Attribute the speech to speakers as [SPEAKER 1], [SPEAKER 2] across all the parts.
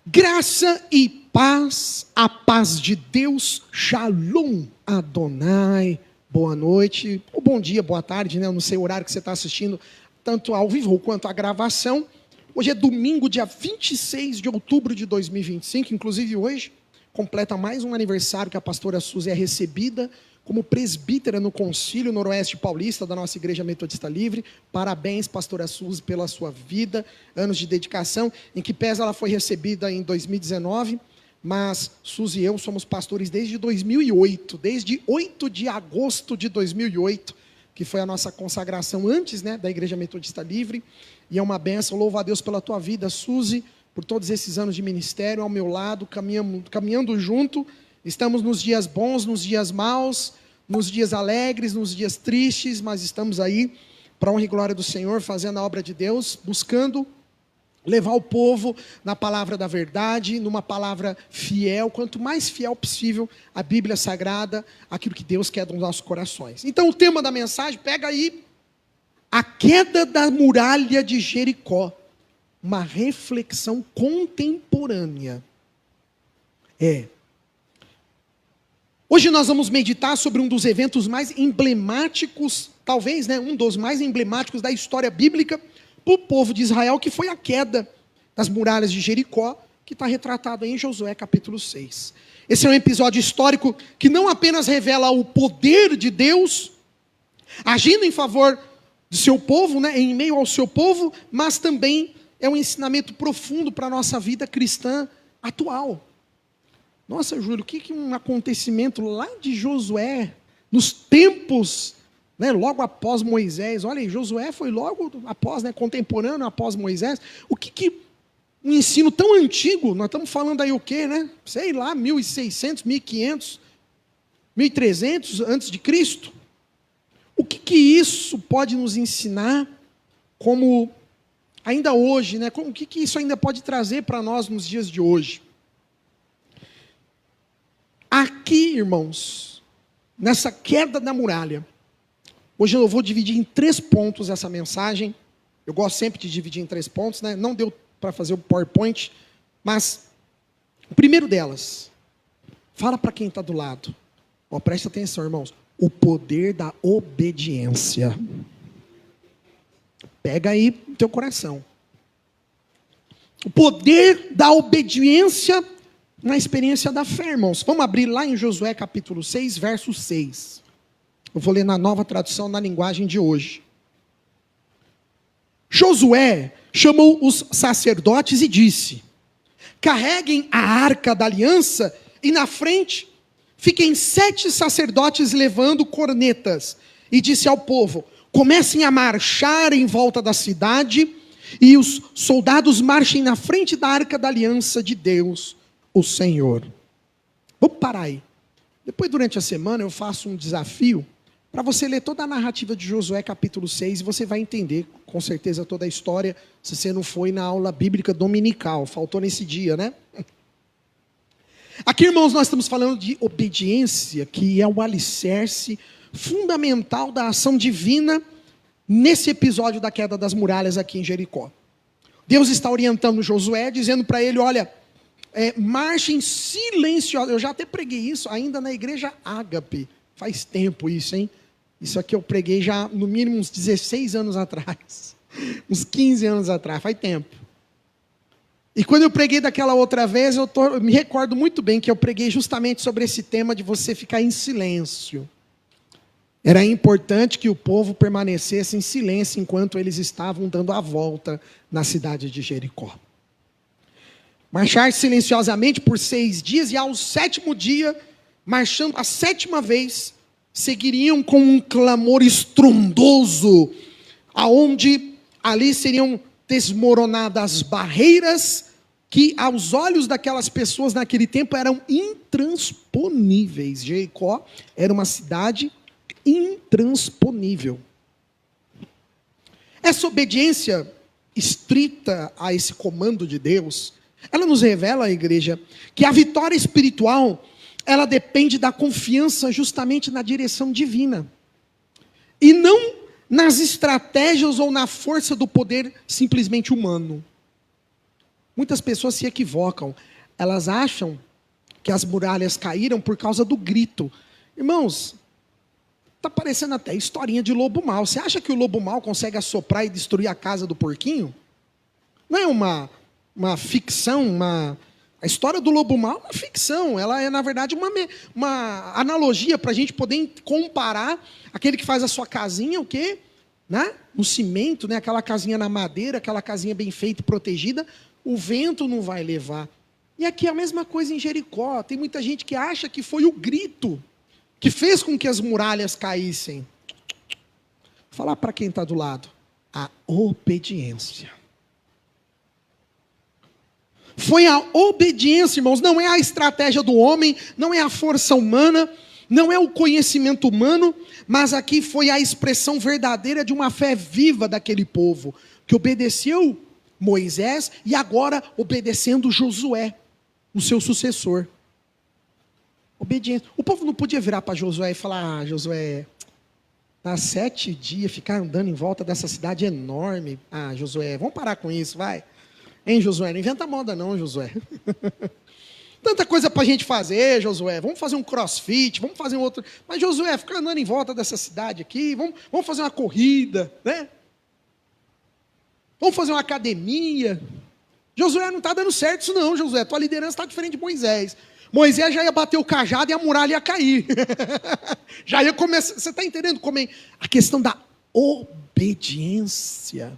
[SPEAKER 1] Graça e paz, a paz de Deus, Shalom Adonai, boa noite, ou bom dia, boa tarde, né? Eu não sei o horário que você está assistindo, tanto ao vivo quanto à gravação. Hoje é domingo, dia 26 de outubro de 2025, inclusive hoje completa mais um aniversário que a pastora Suzy é recebida como presbítera no Concílio Noroeste Paulista da nossa Igreja Metodista Livre. Parabéns, pastora Suzy, pela sua vida, anos de dedicação. Em que pese ela foi recebida em 2019, mas Suzy e eu somos pastores desde 2008, desde 8 de agosto de 2008, que foi a nossa consagração antes, né, da Igreja Metodista Livre, e é uma bênção. Louvo a Deus pela tua vida, Suzy, por todos esses anos de ministério ao meu lado, caminhando junto. Estamos nos dias bons, nos dias maus, nos dias alegres, nos dias tristes, mas estamos aí para a honra e glória do Senhor, fazendo a obra de Deus, buscando levar o povo na palavra da verdade, numa palavra fiel, quanto mais fiel possível a Bíblia Sagrada, aquilo que Deus quer dos nossos corações. Então o tema da mensagem, pega aí, a queda da muralha de Jericó, uma reflexão contemporânea. Hoje nós vamos meditar sobre um dos eventos mais emblemáticos, talvez, né, um dos mais emblemáticos da história bíblica para o povo de Israel, que foi a queda das muralhas de Jericó, que está retratado em Josué capítulo 6. Esse é um episódio histórico que não apenas revela o poder de Deus, agindo em favor do seu povo, né, em meio ao seu povo, mas também é um ensinamento profundo para a nossa vida cristã atual. Nossa, Júlio, o que um acontecimento lá de Josué, nos tempos, né, logo após Moisés, olha aí, Josué foi logo após, né, contemporâneo após Moisés, o que um ensino tão antigo, nós estamos falando aí o quê, né, sei lá, 1600, 1500, 1300 antes de Cristo, o que isso pode nos ensinar como, ainda hoje, né, o que isso ainda pode trazer para nós nos dias de hoje? Aqui, irmãos, nessa queda da muralha, hoje eu vou dividir em 3 pontos essa mensagem. Eu gosto sempre de dividir em 3 pontos, né? Não deu para fazer o PowerPoint, mas o primeiro delas, fala para quem está do lado. Preste atenção, irmãos. O poder da obediência. Pega aí no teu coração. O poder da obediência na experiência da fé, irmãos. Vamos abrir lá em Josué capítulo 6, verso 6. Eu vou ler na nova tradução, na linguagem de hoje. Josué chamou os sacerdotes e disse: carreguem a arca da aliança e na frente fiquem 7 sacerdotes levando cornetas. E disse ao povo: comecem a marchar em volta da cidade e os soldados marchem na frente da arca da aliança de Deus, o Senhor. Vamos parar aí. Depois, durante a semana, eu faço um desafio para você ler toda a narrativa de Josué capítulo 6 e você vai entender, com certeza, toda a história, se você não foi na aula bíblica dominical, faltou nesse dia, né? Aqui, irmãos, nós estamos falando de obediência, que é o alicerce fundamental da ação divina nesse episódio da queda das muralhas aqui em Jericó. Deus está orientando Josué, dizendo para ele: olha, marchem silenciosos. Eu já até preguei isso ainda na igreja Ágape. Faz tempo isso, hein? Isso aqui eu preguei já no mínimo uns 16 anos atrás. Uns 15 anos atrás, faz tempo. E quando eu preguei daquela outra vez, eu me recordo muito bem que eu preguei justamente sobre esse tema de você ficar em silêncio. Era importante que o povo permanecesse em silêncio enquanto eles estavam dando a volta na cidade de Jericó. Marchar silenciosamente por 6 dias, e ao 7º dia, marchando a 7ª vez, seguiriam com um clamor estrondoso, aonde ali seriam desmoronadas as barreiras que aos olhos daquelas pessoas naquele tempo eram intransponíveis. Jericó era uma cidade intransponível. Essa obediência estrita a esse comando de Deus, ela nos revela, igreja, que a vitória espiritual, ela depende da confiança justamente na direção divina. E não nas estratégias ou na força do poder simplesmente humano. Muitas pessoas se equivocam. Elas acham que as muralhas caíram por causa do grito. Irmãos, está parecendo até historinha de lobo mau. Você acha que o lobo mau consegue assoprar e destruir a casa do porquinho? Não é uma ficção, a história do lobo mau é uma ficção. Ela é, na verdade, uma analogia para a gente poder comparar aquele que faz a sua casinha, o quê? Né? No cimento, né? Aquela casinha na madeira, aquela casinha bem feita e protegida, o vento não vai levar. E aqui é a mesma coisa em Jericó. Tem muita gente que acha que foi o grito que fez com que as muralhas caíssem. Vou falar para quem está do lado. A obediência. Foi a obediência, irmãos. Não é a estratégia do homem, não é a força humana, não é o conhecimento humano, mas aqui foi a expressão verdadeira de uma fé viva daquele povo, que obedeceu Moisés e agora obedecendo Josué, o seu sucessor. Obediência. O povo não podia virar para Josué e falar: Josué, há 7 dias ficar andando em volta dessa cidade enorme. Josué, vamos parar com isso, vai. Hein, Josué? Não inventa moda não, Josué. Tanta coisa para a gente fazer, Josué. Vamos fazer um crossfit, vamos fazer um outro. Mas, Josué, ficar andando em volta dessa cidade aqui, vamos fazer uma corrida, né? Vamos fazer uma academia. Josué, não está dando certo isso não, Josué. Tua liderança está diferente de Moisés. Moisés já ia bater o cajado e a muralha ia cair. Já ia começar. Você está entendendo como é a questão da obediência?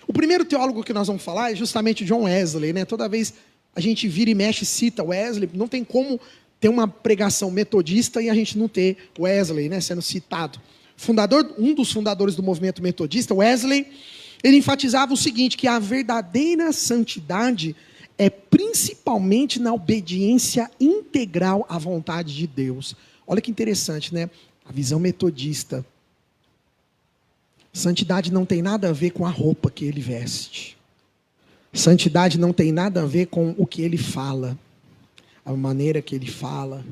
[SPEAKER 1] O primeiro teólogo que nós vamos falar é justamente John Wesley, né? Toda vez a gente vira e mexe e cita Wesley, não tem como ter uma pregação metodista e a gente não ter Wesley, né, sendo citado. Um dos fundadores do movimento metodista, Wesley, ele enfatizava o seguinte, que a verdadeira santidade é principalmente na obediência integral à vontade de Deus. Olha que interessante, né? A visão metodista. Santidade não tem nada a ver com a roupa que ele veste. Santidade não tem nada a ver com o que ele fala, a maneira que ele fala.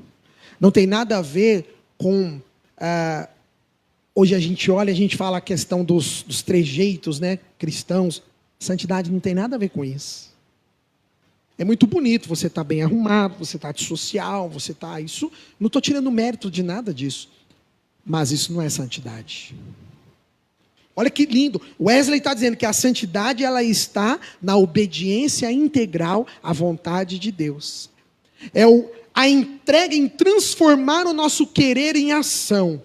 [SPEAKER 1] Não tem nada a ver com... hoje a gente olha, a gente fala a questão dos trejeitos, né, cristãos. Santidade não tem nada a ver com isso. É muito bonito você estar bem arrumado, você estar de social, você estar... Isso, não estou tirando mérito de nada disso. Mas isso não é santidade. Olha que lindo. Wesley está dizendo que a santidade ela está na obediência integral à vontade de Deus. É a entrega em transformar o nosso querer em ação.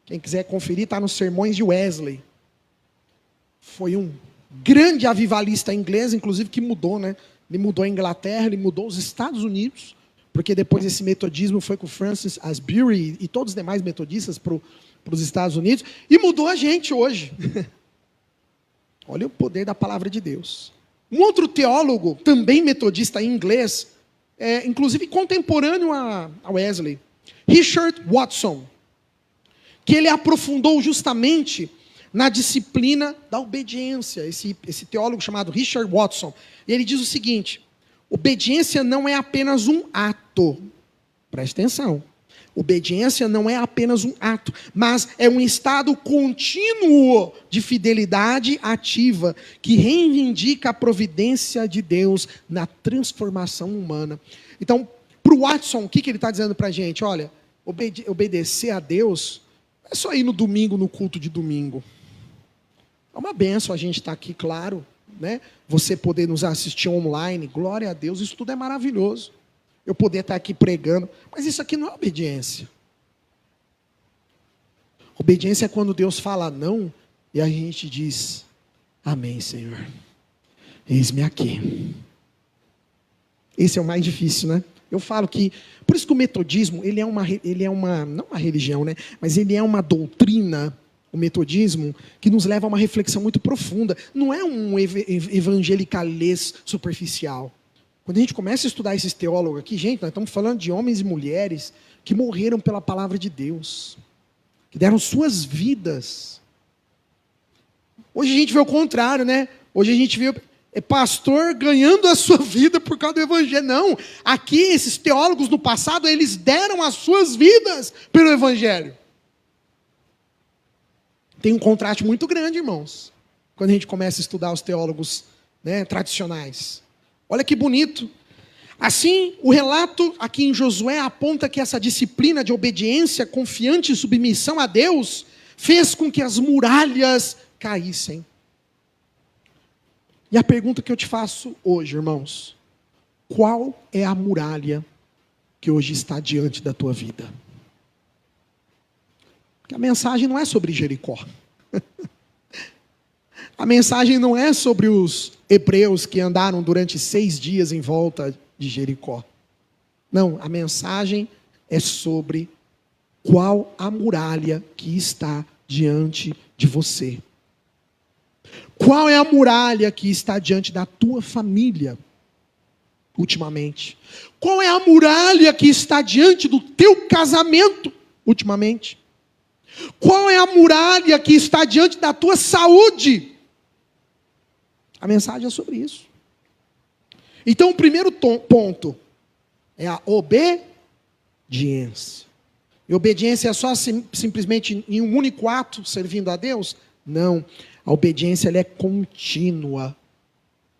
[SPEAKER 1] Quem quiser conferir, está nos sermões de Wesley. Foi um grande avivalista inglês, inclusive que mudou, né? Ele mudou a Inglaterra, ele mudou os Estados Unidos, porque depois esse metodismo foi com Francis Asbury e todos os demais metodistas para os Estados Unidos, e mudou a gente hoje. Olha o poder da palavra de Deus. Um outro teólogo, também metodista em inglês, inclusive contemporâneo a Wesley, Richard Watson, que ele aprofundou justamente na disciplina da obediência. Esse teólogo chamado Richard Watson, e ele diz o seguinte: obediência não é apenas um ato. Preste atenção. Obediência não é apenas um ato, mas é um estado contínuo de fidelidade ativa, que reivindica a providência de Deus na transformação humana. Então, para o Watson, o que ele está dizendo para a gente? Olha, obedecer a Deus não é só ir no domingo, no culto de domingo. É uma bênção a gente estar aqui, claro, né? Você poder nos assistir online, glória a Deus, isso tudo é maravilhoso. Eu poder estar aqui pregando, mas isso aqui não é obediência. Obediência é quando Deus fala não e a gente diz: amém, Senhor, eis-me aqui. Esse é o mais difícil, né? Eu falo que, por isso que o metodismo, ele é uma, não uma religião, né? Mas ele é uma doutrina, o metodismo, que nos leva a uma reflexão muito profunda. Não é um evangelicalês superficial. Quando a gente começa a estudar esses teólogos aqui, gente, nós estamos falando de homens e mulheres que morreram pela palavra de Deus, que deram suas vidas. Hoje a gente vê o contrário, né? Hoje a gente vê pastor ganhando a sua vida por causa do evangelho. Não, aqui esses teólogos no passado, eles deram as suas vidas pelo evangelho. Tem um contraste muito grande, irmãos, quando a gente começa a estudar os teólogos né, tradicionais. Olha que bonito. Assim, o relato aqui em Josué aponta que essa disciplina de obediência, confiante e submissão a Deus fez com que as muralhas caíssem. E a pergunta que eu te faço hoje, irmãos: qual é a muralha que hoje está diante da tua vida? Porque a mensagem não é sobre Jericó. A mensagem não é sobre os hebreus que andaram durante 6 dias em volta de Jericó. Não, a mensagem é sobre qual a muralha que está diante de você. Qual é a muralha que está diante da tua família, ultimamente? Qual é a muralha que está diante do teu casamento, ultimamente? Qual é a muralha que está diante da tua saúde? A mensagem é sobre isso. Então, o primeiro ponto é a obediência. E obediência é só simplesmente em um único ato, servindo a Deus? Não. A obediência ela é contínua.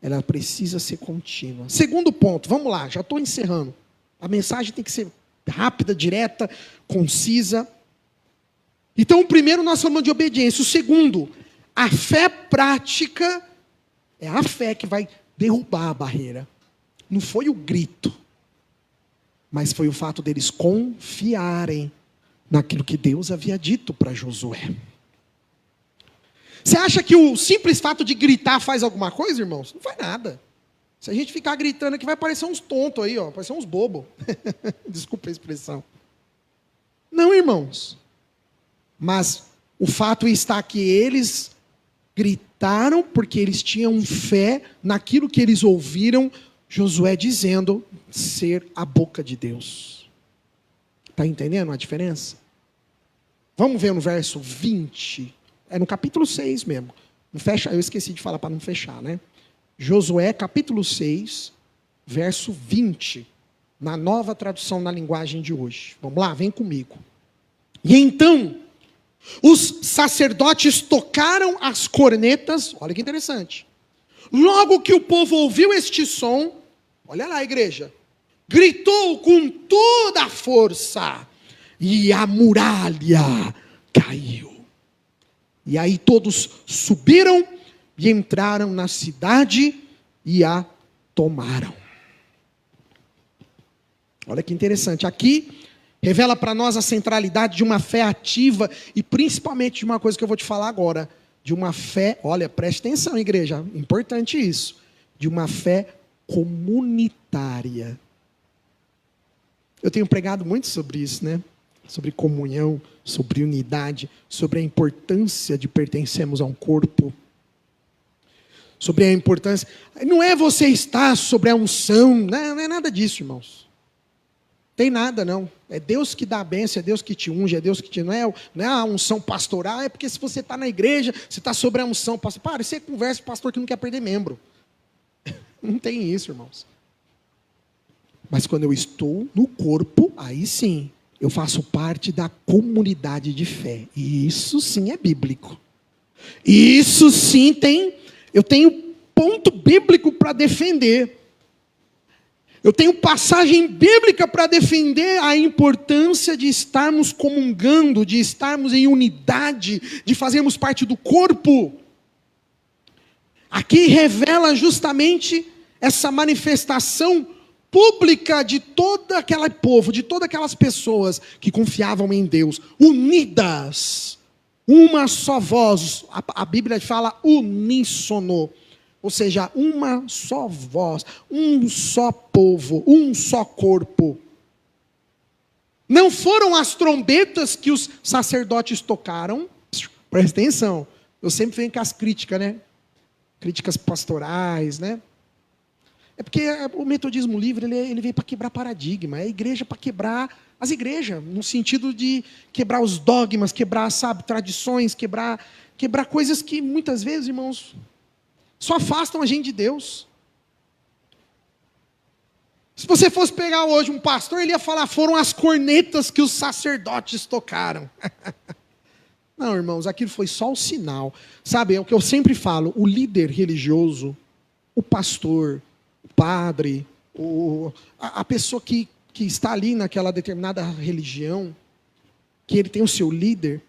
[SPEAKER 1] Ela precisa ser contínua. Segundo ponto, vamos lá, já estou encerrando. A mensagem tem que ser rápida, direta, concisa. Então, o primeiro nós falamos de obediência. O segundo, a fé prática é a fé que vai derrubar a barreira. Não foi o grito, mas foi o fato deles confiarem naquilo que Deus havia dito para Josué. Você acha que o simples fato de gritar faz alguma coisa, irmãos? Não faz nada. Se a gente ficar gritando aqui, vai parecer uns tontos aí, ó, parecer uns bobos. Desculpa a expressão. Não, irmãos. Mas o fato está que eles gritaram porque eles tinham fé naquilo que eles ouviram Josué dizendo ser a boca de Deus. Está entendendo a diferença? Vamos ver no verso 20. É no capítulo 6 mesmo. Não fecha, eu esqueci de falar para não fechar, né? Josué, capítulo 6, verso 20. Na nova tradução na linguagem de hoje. Vamos lá, vem comigo. E então, os sacerdotes tocaram as cornetas. Olha que interessante. Logo que o povo ouviu este som, olha lá, igreja, gritou com toda a força, e a muralha caiu. E aí todos subiram e entraram na cidade e a tomaram. Olha que interessante. Aqui revela para nós a centralidade de uma fé ativa e principalmente de uma coisa que eu vou te falar agora. De uma fé, olha, preste atenção, igreja, importante isso. De uma fé comunitária. Eu tenho pregado muito sobre isso, né? Sobre comunhão, sobre unidade, sobre a importância de pertencermos a um corpo. Sobre a importância. Não é você estar sobre a unção, não é nada disso, irmãos. Tem nada, não. É Deus que dá a bênção, é Deus que te unge, é Deus que te... Não é a unção pastoral, é porque se você está na igreja, você está sobre a unção pastoral. Para, você conversa com o pastor que não quer perder membro. Não tem isso, irmãos. Mas quando eu estou no corpo, aí sim, eu faço parte da comunidade de fé. E isso sim é bíblico. Isso sim eu tenho ponto bíblico para defender. Eu tenho passagem bíblica para defender a importância de estarmos comungando, de estarmos em unidade, de fazermos parte do corpo. Aqui revela justamente essa manifestação pública de todo aquele povo, de todas aquelas pessoas que confiavam em Deus, unidas, uma só voz. A Bíblia fala uníssono. Ou seja, uma só voz, um só povo, um só corpo. Não foram as trombetas que os sacerdotes tocaram. Presta atenção. Eu sempre venho com as críticas, né? Críticas pastorais, né? É porque o metodismo livre, ele veio para quebrar paradigma. É a igreja para quebrar as igrejas. No sentido de quebrar os dogmas, quebrar, sabe, tradições, quebrar coisas que muitas vezes, irmãos... só afastam a gente de Deus. Se você fosse pegar hoje um pastor, ele ia falar, foram as cornetas que os sacerdotes tocaram. Não, irmãos, aquilo foi só o sinal. Sabe, é o que eu sempre falo, o líder religioso, o pastor, o padre, a pessoa que está ali naquela determinada religião, que ele tem o seu líder,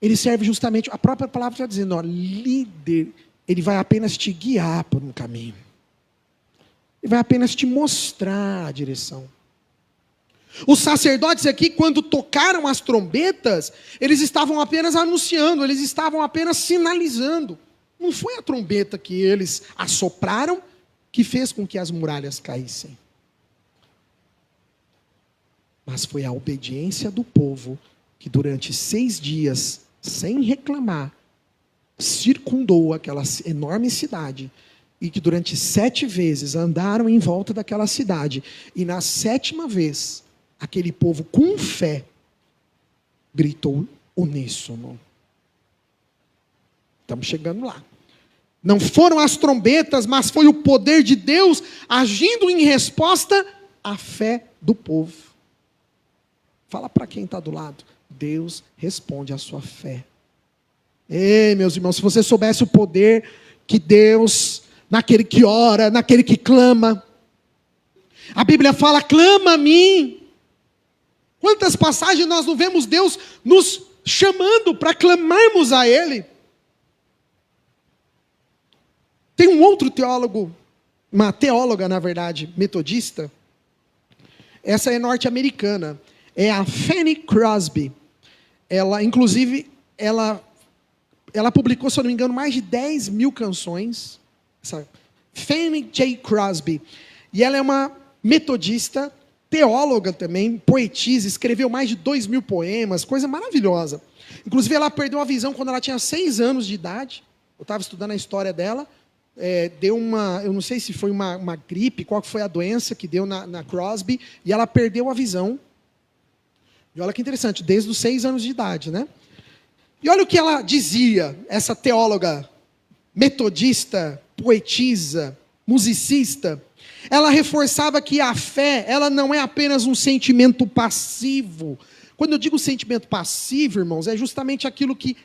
[SPEAKER 1] ele serve justamente, a própria palavra está dizendo, líder, ele vai apenas te guiar por um caminho. Ele vai apenas te mostrar a direção. Os sacerdotes aqui, quando tocaram as trombetas, eles estavam apenas anunciando, eles estavam apenas sinalizando. Não foi a trombeta que eles assopraram que fez com que as muralhas caíssem. Mas foi a obediência do povo que durante 6 dias, sem reclamar, circundou aquela enorme cidade, e que durante 7 vezes andaram em volta daquela cidade, e na 7ª vez, aquele povo com fé, gritou uníssono. Estamos chegando lá. Não foram as trombetas, mas foi o poder de Deus agindo em resposta à fé do povo. Fala para quem está do lado. Deus responde à sua fé. Ei, meus irmãos, se você soubesse o poder que Deus, naquele que ora, naquele que clama. A Bíblia fala, clama a mim. Quantas passagens nós não vemos Deus nos chamando para clamarmos a Ele? Tem um outro teólogo, uma teóloga, na verdade, metodista. Essa é norte-americana. É a Fanny Crosby. Ela, inclusive, ela publicou, se eu não me engano, mais de 10 mil canções. Essa Fanny J. Crosby. E ela é uma metodista, teóloga também, poetisa, escreveu mais de 2.000 poemas, coisa maravilhosa. Inclusive, ela perdeu a visão quando ela tinha 6 anos de idade. Eu estava estudando a história dela. Deu eu não sei se foi uma gripe, qual foi a doença que deu na Crosby, e ela perdeu a visão. E olha que interessante, desde os 6 anos de idade, né? E olha o que ela dizia, essa teóloga, metodista, poetisa, musicista. Ela reforçava que a fé, ela não é apenas um sentimento passivo. Quando eu digo sentimento passivo, irmãos, é justamente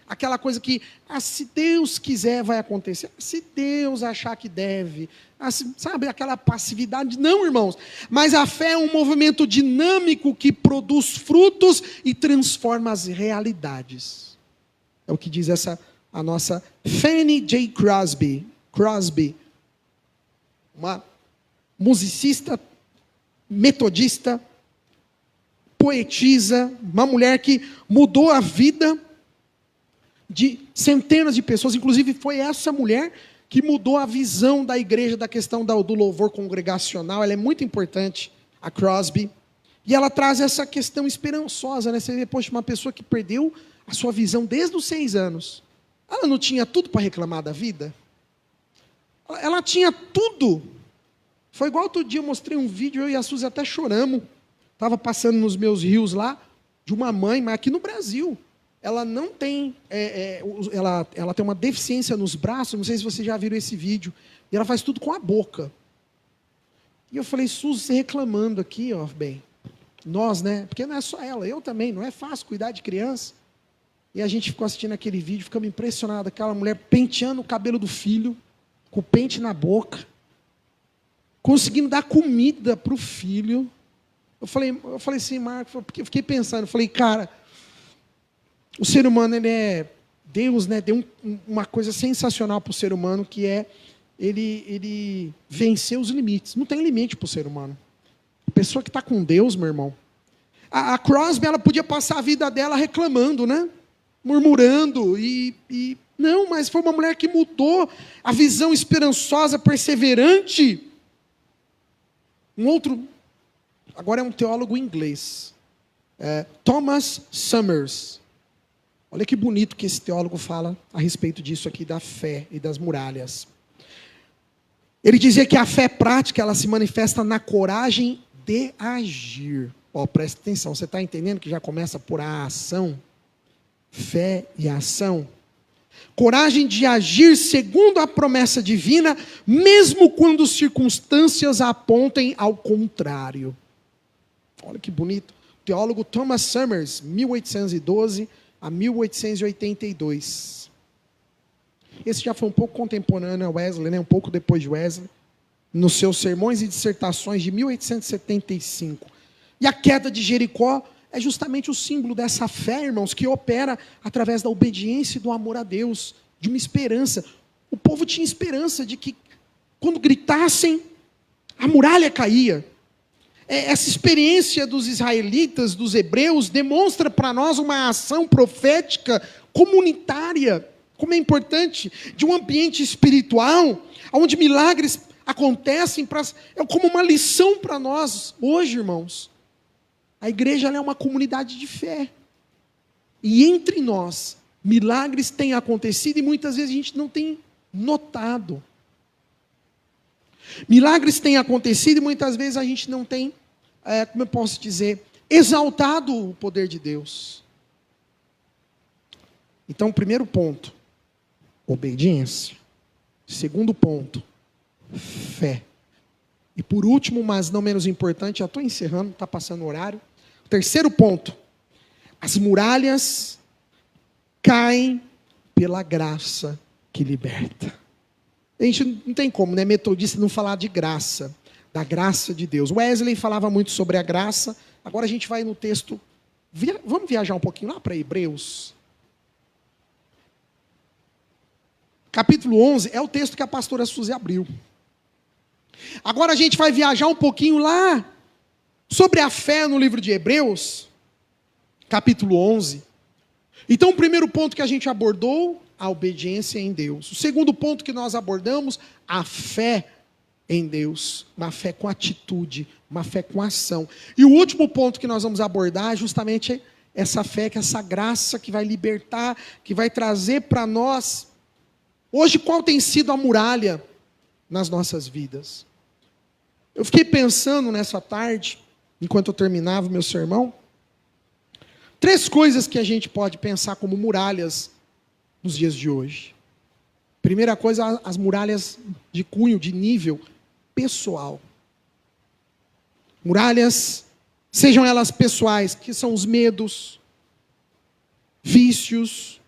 [SPEAKER 1] aquela coisa que, se Deus quiser, vai acontecer. Se Deus achar que deve. Sabe, aquela passividade. Não, irmãos. Mas a fé é um movimento dinâmico que produz frutos e transforma as realidades. É o que diz a nossa Fanny J. Crosby. Uma musicista, metodista, poetisa, uma mulher que mudou a vida de centenas de pessoas, inclusive foi essa mulher que mudou a visão da igreja da questão do louvor congregacional. Ela é muito importante, a Crosby, e ela traz essa questão esperançosa, né? Você vê, poxa, uma pessoa que perdeu a sua visão desde os 6 anos, ela não tinha tudo para reclamar da vida? Ela tinha tudo. Foi igual outro dia, eu mostrei um vídeo, eu e a Suzy até choramos. Estava passando nos meus rios lá, de uma mãe, mas aqui no Brasil. Ela não tem, ela tem uma deficiência nos braços, não sei se vocês já viram esse vídeo, e ela faz tudo com a boca. E eu falei, Suzy, você reclamando aqui, ó, bem, nós, né, porque não é só ela, eu também, não é fácil cuidar de criança. E a gente ficou assistindo aquele vídeo, ficamos impressionados, aquela mulher penteando o cabelo do filho, com o pente na boca, conseguindo dar comida para o filho. Eu falei assim, Marco, porque eu fiquei pensando, eu falei, cara, o ser humano, ele é, Deus, né, deu uma coisa sensacional para o ser humano, que é ele vencer os limites. Não tem limite para o ser humano. A pessoa que está com Deus, meu irmão, a Crosby, ela podia passar a vida dela reclamando, né, murmurando, não, mas foi uma mulher que mudou a visão esperançosa, perseverante. Um outro, agora é um teólogo inglês, Thomas Summers. Olha que bonito que esse teólogo fala a respeito disso aqui, da fé e das muralhas. Ele dizia que a fé prática, ela se manifesta na coragem de agir. Presta atenção, você está entendendo que já começa por a ação? Fé e ação. Coragem de agir segundo a promessa divina, mesmo quando circunstâncias apontem ao contrário. Olha que bonito. O teólogo Thomas Summers, 1812 a 1882. Esse já foi um pouco contemporâneo a Wesley, né? Um pouco depois de Wesley. nos seus sermões e dissertações de 1875. E a queda de Jericó é justamente o símbolo dessa fé, irmãos, que opera através da obediência e do amor a Deus, de uma esperança. O povo tinha esperança de que, quando gritassem, a muralha caía. Essa experiência dos israelitas, dos hebreus, demonstra para nós uma ação profética comunitária, como é importante, de um ambiente espiritual, onde milagres acontecem, é como uma lição para nós hoje, irmãos. A igreja ela é uma comunidade de fé. E entre nós, milagres têm acontecido e muitas vezes a gente não tem notado. Milagres têm acontecido e muitas vezes a gente não tem, como eu posso dizer, exaltado o poder de Deus. Então, primeiro ponto, obediência. Segundo ponto, fé. E por último, mas não menos importante, já estou encerrando, está passando o horário. Terceiro ponto, as muralhas caem pela graça que liberta. A gente não tem como, né, metodista, não falar de graça, da graça de Deus. Wesley falava muito sobre a graça. Agora a gente vai no texto, vamos viajar um pouquinho lá para Hebreus. Capítulo 11 é o texto que a pastora Suzy abriu. Agora a gente vai viajar um pouquinho lá sobre a fé no livro de Hebreus, capítulo 11. Então, o primeiro ponto que a gente abordou, a obediência em Deus. O segundo ponto que nós abordamos, a fé em Deus. Uma fé com atitude, uma fé com ação. E o último ponto que nós vamos abordar é justamente essa fé, que essa graça que vai libertar, que vai trazer para nós. Hoje, qual tem sido a muralha nas nossas vidas? Eu fiquei pensando nessa tarde, enquanto eu terminava o meu sermão, 3 coisas que a gente pode pensar como muralhas nos dias de hoje. Primeira coisa, as muralhas de cunho, de nível pessoal. Muralhas, sejam elas pessoais, que são os medos, vícios,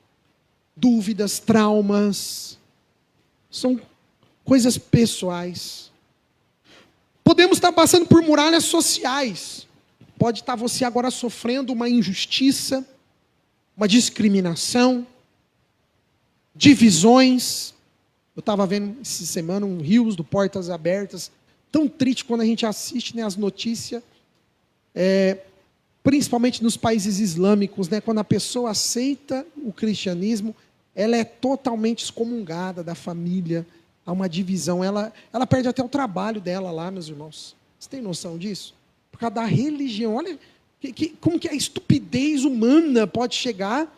[SPEAKER 1] dúvidas, traumas, são coisas pessoais. Podemos estar passando por muralhas sociais. Pode estar você agora sofrendo uma injustiça, uma discriminação, divisões. Eu estava vendo essa semana um Rios do Portas Abertas, tão triste quando a gente assiste, né, as notícias, principalmente nos países islâmicos, né, quando a pessoa aceita o cristianismo, ela é totalmente excomungada da família, há uma divisão, ela perde até o trabalho dela lá, meus irmãos. Você tem noção disso? Por causa da religião. Olha como que a estupidez humana pode chegar.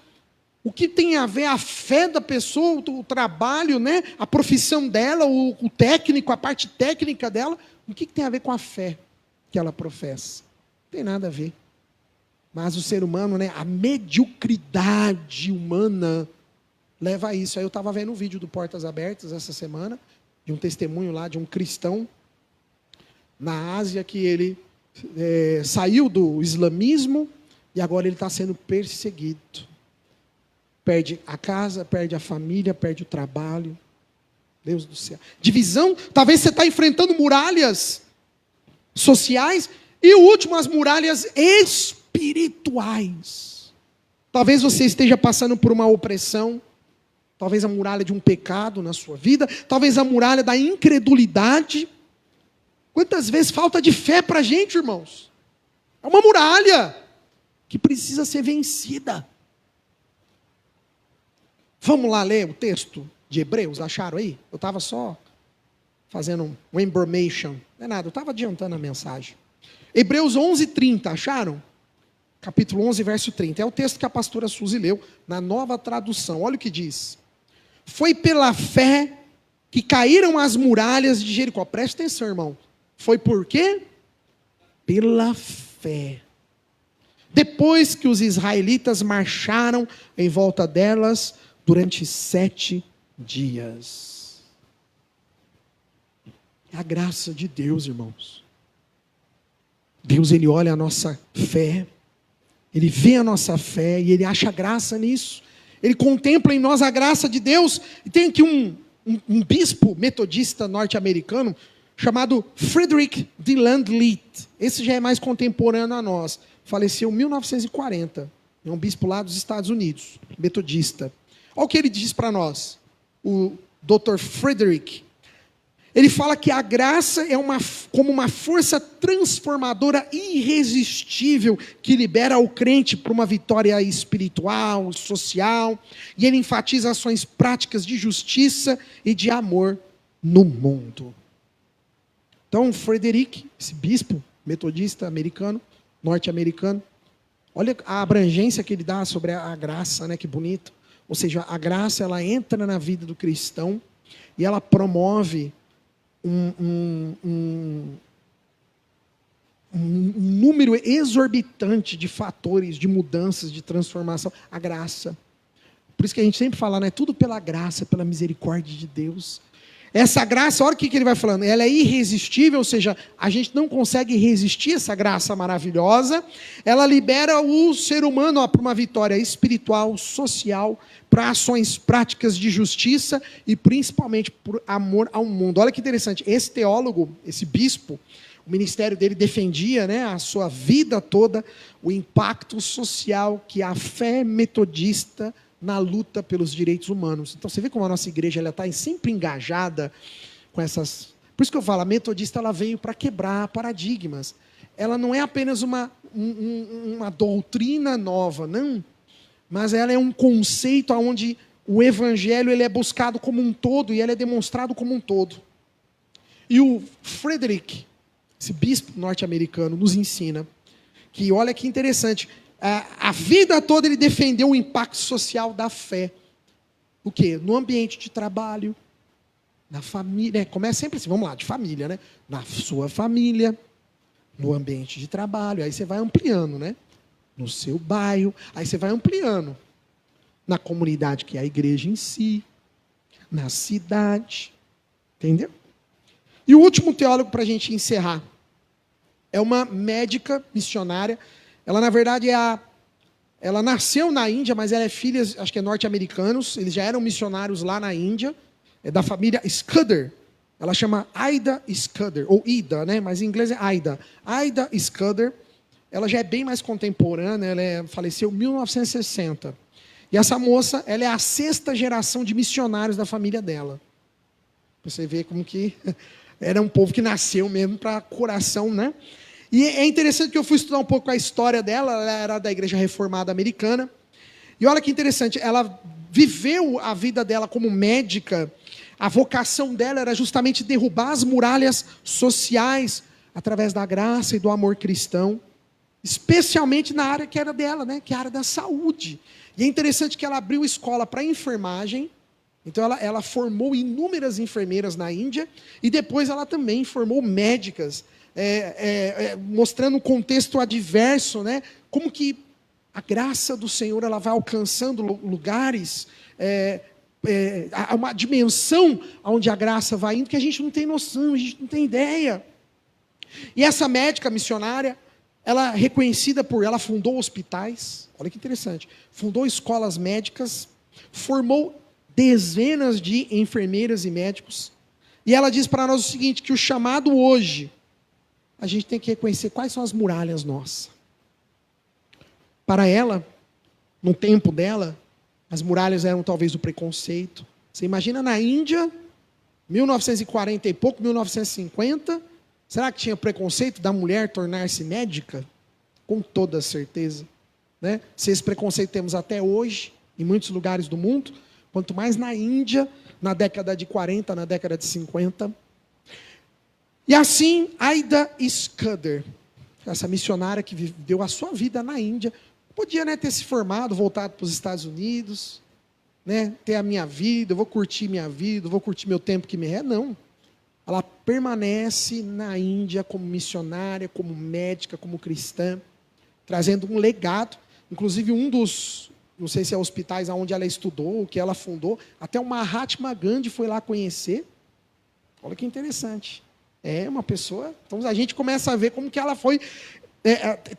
[SPEAKER 1] O que tem a ver a fé da pessoa, o trabalho, né, a profissão dela, o técnico, a parte técnica dela, o que tem a ver com a fé que ela professa? Não tem nada a ver. Mas o ser humano, né, a mediocridade humana leva a isso. Aí eu estava vendo um vídeo do Portas Abertas essa semana, de um testemunho lá de um cristão na Ásia, que ele saiu do islamismo e agora ele está sendo perseguido. Perde a casa, perde a família, perde o trabalho. Deus do céu. Divisão, talvez você está enfrentando muralhas sociais. E o último, as muralhas espirituais. Talvez você esteja passando por uma opressão. Talvez a muralha de um pecado na sua vida. Talvez a muralha da incredulidade. Quantas vezes falta de fé para a gente, irmãos? É uma muralha que precisa ser vencida. Vamos lá ler o texto de Hebreus, acharam aí? Eu estava só fazendo um information, não é nada, eu estava adiantando a mensagem. Hebreus 11:30, acharam? Capítulo 11, verso 30, é o texto que a pastora Suzy leu, na Nova Tradução, olha o que diz. Foi pela fé que caíram as muralhas de Jericó, preste atenção, irmão, foi por quê? Pela fé. Depois que os israelitas marcharam em volta delas, durante 7 dias. É a graça de Deus, irmãos. Deus, Ele olha a nossa fé, Ele vê a nossa fé e Ele acha graça nisso. Ele contempla em nós a graça de Deus. E tem aqui um bispo metodista norte-americano, chamado Frederick DeLand Leete. Esse já é mais contemporâneo a nós. Faleceu em 1940. É um bispo lá dos Estados Unidos, metodista. Olha o que ele diz para nós, o Dr. Frederick. Ele fala que a graça é como uma força transformadora irresistível que libera o crente para uma vitória espiritual, social, e ele enfatiza ações práticas de justiça e de amor no mundo. Então, Frederick, esse bispo metodista americano, norte-americano, olha a abrangência que ele dá sobre a graça, né? Que bonito. Ou seja, a graça, ela entra na vida do cristão e ela promove um número exorbitante de fatores, de mudanças, de transformação. A graça. Por isso que a gente sempre fala, né? Tudo pela graça, pela misericórdia de Deus. Essa graça, olha o que ele vai falando, ela é irresistível, ou seja, a gente não consegue resistir a essa graça maravilhosa. Ela libera o ser humano para uma vitória espiritual, social, para ações práticas de justiça e principalmente por amor ao mundo. Olha que interessante, esse teólogo, esse bispo, o ministério dele defendia, né, a sua vida toda, o impacto social que a fé metodista na luta pelos direitos humanos. Então você vê como a nossa igreja está sempre engajada com essas... Por isso que eu falo, a metodista ela veio para quebrar paradigmas. Ela não é apenas uma doutrina nova, não. Mas ela é um conceito onde o evangelho ele é buscado como um todo e ele é demonstrado como um todo. E o Frederick, esse bispo norte-americano, nos ensina que, olha que interessante, a vida toda ele defendeu o impacto social da fé. O quê? No ambiente de trabalho, na família. Começa sempre assim, vamos lá, de família, né? Na sua família, no ambiente de trabalho. Aí você vai ampliando, né? No seu bairro. Aí você vai ampliando. Na comunidade, que é a igreja em si. Na cidade. Entendeu? E o último teólogo para a gente encerrar. É uma médica missionária. Ela, na verdade, ela nasceu na Índia, mas ela é filha, acho que é norte-americanos. Eles já eram missionários lá na Índia. É da família Scudder. Ela chama Ida Scudder, ou Ida, né? Mas em inglês é Ida. Ida Scudder. Ela já é bem mais contemporânea. Ela faleceu em 1960. E essa moça, ela é a 6ª geração de missionários da família dela. Você vê como que era um povo que nasceu mesmo para coração, né? E é interessante que eu fui estudar um pouco a história dela. Ela era da Igreja Reformada Americana. E olha que interessante, ela viveu a vida dela como médica. A vocação dela era justamente derrubar as muralhas sociais através da graça e do amor cristão, especialmente na área que era dela, né? Que é a área da saúde. E é interessante que ela abriu escola para enfermagem. Então ela formou inúmeras enfermeiras na Índia e depois ela também formou médicas. Mostrando um contexto adverso, né? Como que a graça do Senhor ela vai alcançando lugares, uma dimensão onde a graça vai indo que a gente não tem noção, a gente não tem ideia. E essa médica missionária, ela reconhecida ela fundou hospitais, olha que interessante, fundou escolas médicas, formou dezenas de enfermeiras e médicos, e ela diz para nós o seguinte, que o chamado hoje, a gente tem que reconhecer quais são as muralhas nossas. Para ela, no tempo dela, as muralhas eram talvez o preconceito. Você imagina na Índia, 1940 e pouco, 1950, será que tinha preconceito da mulher tornar-se médica? Com toda certeza. Né? Se esse preconceito temos até hoje, em muitos lugares do mundo, quanto mais na Índia, na década de 40, na década de 50. E assim, Ida Scudder, essa missionária que deu a sua vida na Índia, podia, né, ter se formado, voltado para os Estados Unidos, né, ter a minha vida, eu vou curtir minha vida, eu vou curtir meu tempo que me resta. Não. Ela permanece na Índia como missionária, como médica, como cristã, trazendo um legado. Inclusive um dos, não sei se é hospitais onde ela estudou, que ela fundou, até o Mahatma Gandhi foi lá conhecer. Olha que interessante. É uma pessoa... Então a gente começa a ver como que ela foi...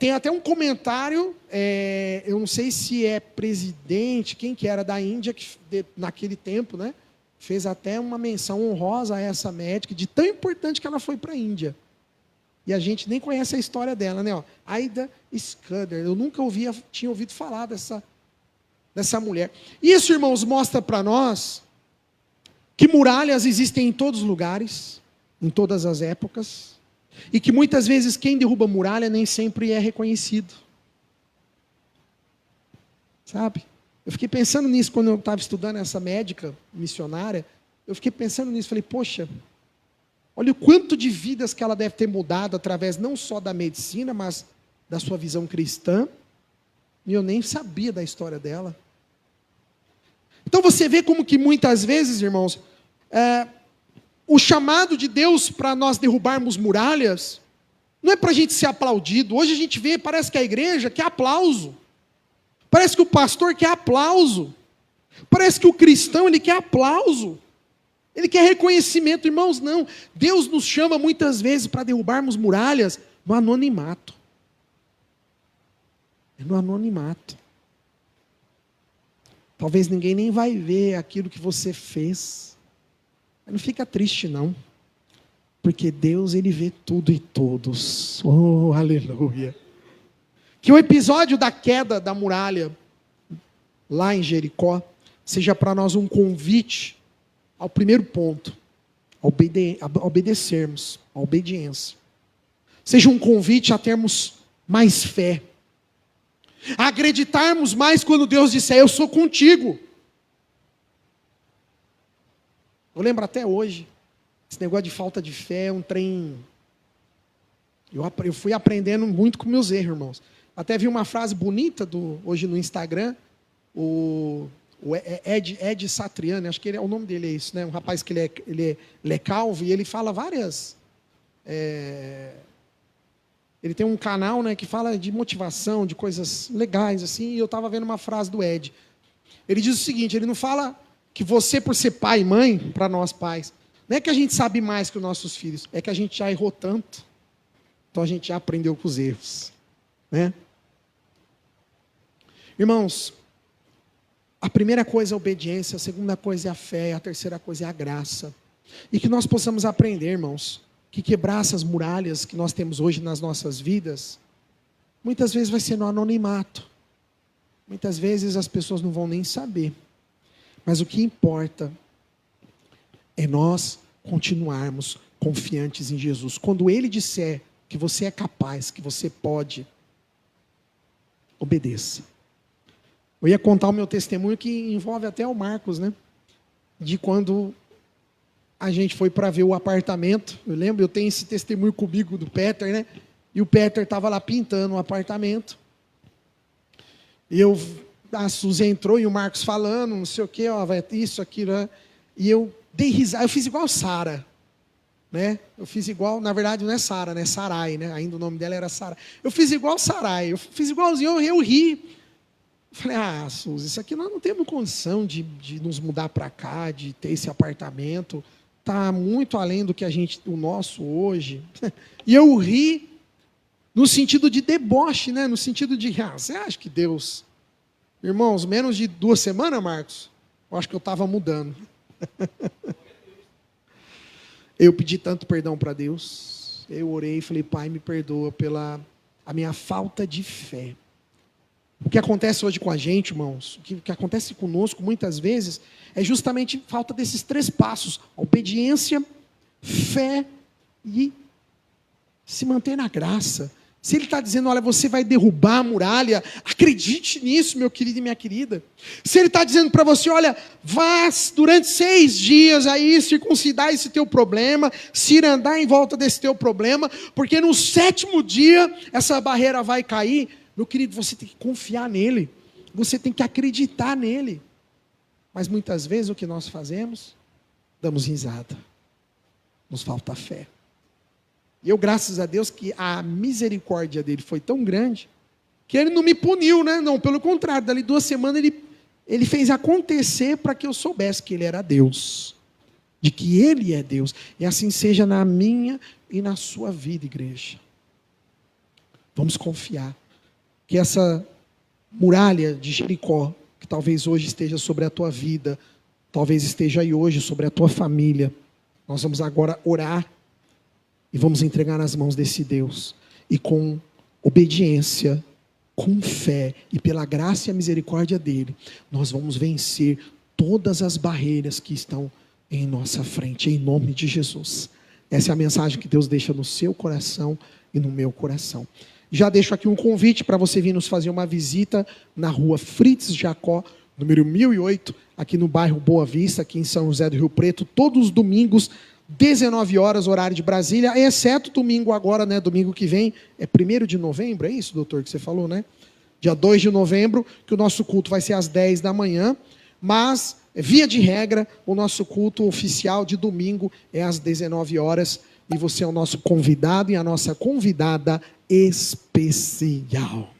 [SPEAKER 1] tem até um comentário, eu não sei se é presidente, quem que era da Índia, naquele tempo, né? fez até uma menção honrosa a essa médica, de tão importante que ela foi para a Índia. E a gente nem conhece a história dela, né? Ó, Aida Scudder. Eu nunca tinha ouvido falar dessa mulher. Isso, irmãos, mostra para nós que muralhas existem em todos os lugares, em todas as épocas, e que muitas vezes quem derruba muralha nem sempre é reconhecido. Sabe? Eu fiquei pensando nisso quando eu estava estudando essa médica missionária. Eu fiquei pensando nisso, falei, poxa, olha o quanto de vidas que ela deve ter mudado através não só da medicina, mas da sua visão cristã. E eu nem sabia da história dela. Então você vê como que muitas vezes, irmãos, o chamado de Deus para nós derrubarmos muralhas, não é para a gente ser aplaudido. Hoje a gente vê, parece que a igreja quer aplauso. Parece que o pastor quer aplauso. Parece que o cristão, ele quer aplauso. Ele quer reconhecimento. Irmãos, não. Deus nos chama muitas vezes para derrubarmos muralhas no anonimato. É no anonimato. Talvez ninguém nem vai ver aquilo que você fez. Mas não fica triste, não. Porque Deus, ele vê tudo e todos. Oh, aleluia. Que o episódio da queda da muralha, lá em Jericó, seja para nós um convite ao primeiro ponto, a obedecermos, a obediência. Seja um convite a termos mais fé, a acreditarmos mais quando Deus disser, eu sou contigo. Eu lembro até hoje, esse negócio de falta de fé é um trem. Eu fui aprendendo muito com meus erros, irmãos. Até vi uma frase bonita hoje no Instagram, o Ed Satriani, acho que o nome dele é isso, né? Um rapaz que ele é calvo e ele fala várias... ele tem um canal, né, que fala de motivação, de coisas legais, assim, e eu estava vendo uma frase do Ed. Ele diz o seguinte, ele não fala que você, por ser pai e mãe, para nós pais, não é que a gente sabe mais que os nossos filhos, é que a gente já errou tanto, então a gente já aprendeu com os erros. Né? Irmãos, a primeira coisa é a obediência, a segunda coisa é a fé, a terceira coisa é a graça. E que nós possamos aprender, irmãos, que quebrar essas muralhas que nós temos hoje nas nossas vidas, muitas vezes vai ser no anonimato. Muitas vezes as pessoas não vão nem saber. Mas o que importa é nós continuarmos confiantes em Jesus. Quando Ele disser que você é capaz, que você pode, obedeça. Eu ia contar o meu testemunho que envolve até o Marcos, né? De quando a gente foi para ver o apartamento. Eu lembro, eu tenho esse testemunho comigo do Peter, né? E o Peter estava lá pintando o apartamento. E a Suzy entrou e o Marcos falando, não sei o quê, ó, vai isso, aquilo, né? E eu dei risada, eu fiz igual Sara. Né? Eu fiz igual, na verdade não é Sara, né? Sarai, né? Ainda o nome dela era Sara. Eu fiz igual Sarai, eu fiz igualzinho, eu ri. Falei, Suzy, isso aqui nós não temos condição de nos mudar para cá, de ter esse apartamento. Está muito além do que o nosso hoje. E eu ri no sentido de deboche, né? No sentido de, você acha que Deus... Irmãos, menos de 2 semanas, Marcos, eu acho que eu estava mudando. Eu pedi tanto perdão para Deus. Eu orei e falei, Pai, me perdoa pela a minha falta de fé. O que acontece hoje com a gente, irmãos, o que acontece conosco muitas vezes, é justamente falta desses 3 passos. Obediência, fé e se manter na graça. Se Ele está dizendo, olha, você vai derrubar a muralha, acredite nisso, meu querido e minha querida. Se Ele está dizendo para você, olha, vá durante 6 dias aí circuncidar esse teu problema, cirandar em volta desse teu problema, porque no 7º dia essa barreira vai cair. Meu querido, você tem que confiar nele, você tem que acreditar nele. Mas muitas vezes o que nós fazemos? Damos risada, nos falta fé. E eu, graças a Deus, que a misericórdia dele foi tão grande, que ele não me puniu, né? Não, pelo contrário, dali 2 semanas ele fez acontecer para que eu soubesse que ele era Deus. De que ele é Deus. E assim seja na minha e na sua vida, igreja. Vamos confiar que essa muralha de Jericó, que talvez hoje esteja sobre a tua vida, talvez esteja aí hoje sobre a tua família. Nós vamos agora orar e vamos entregar nas mãos desse Deus. E com obediência, com fé e pela graça e a misericórdia dele, nós vamos vencer todas as barreiras que estão em nossa frente, em nome de Jesus. Essa é a mensagem que Deus deixa no seu coração e no meu coração. Já deixo aqui um convite para você vir nos fazer uma visita na rua Fritz Jacó, número 1008, aqui no bairro Boa Vista, aqui em São José do Rio Preto, todos os domingos, 19 horas, horário de Brasília, exceto domingo agora, né? Domingo que vem, é 1º de novembro, é isso, doutor, que você falou, né? Dia 2 de novembro, que o nosso culto vai ser às 10 da manhã, mas, via de regra, o nosso culto oficial de domingo é às 19 horas, e você é o nosso convidado e a nossa convidada especial.